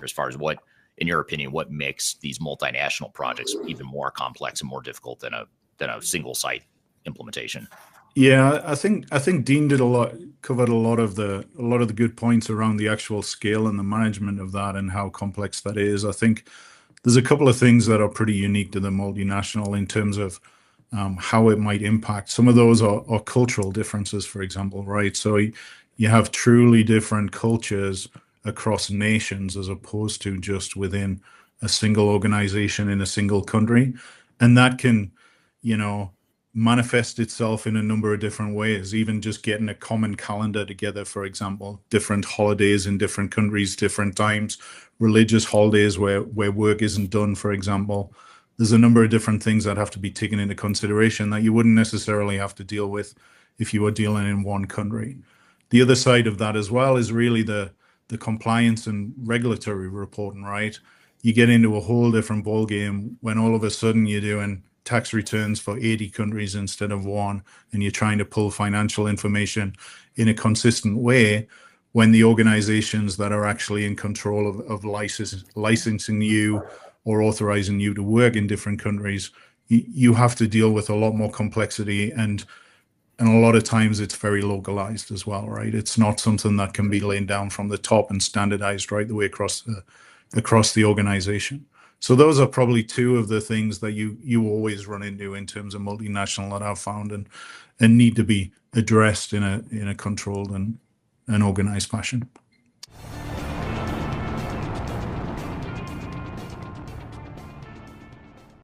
as far as what, in your opinion, what makes these multinational projects even more complex and more difficult than a single site implementation? Yeah, I think Dean covered a lot of the good points around the actual scale and the management of that and how complex that is. I think there's a couple of things that are pretty unique to the multinational in terms of how it might impact. Some of those are cultural differences, for example, right? So you have truly different cultures across nations as opposed to just within a single organization in a single country. And that can, manifest itself in a number of different ways, even just getting a common calendar together, for example, different holidays in different countries, different times, religious holidays where work isn't done, for example. There's a number of different things that have to be taken into consideration that you wouldn't necessarily have to deal with if you were dealing in one country. The other side of that as well is really the compliance and regulatory reporting, right? You get into a whole different ballgame when all of a sudden you're doing tax returns for 80 countries instead of one, and you're trying to pull financial information in a consistent way when the organizations that are actually in control of licensing you or authorizing you to work in different countries, you have to deal with a lot more complexity, and a lot of times it's very localized as well, right? It's not something that can be laid down from the top and standardized right the way across the organization. So those are probably two of the things that you always run into in terms of multinational that I've found and need to be addressed in a controlled and organized fashion.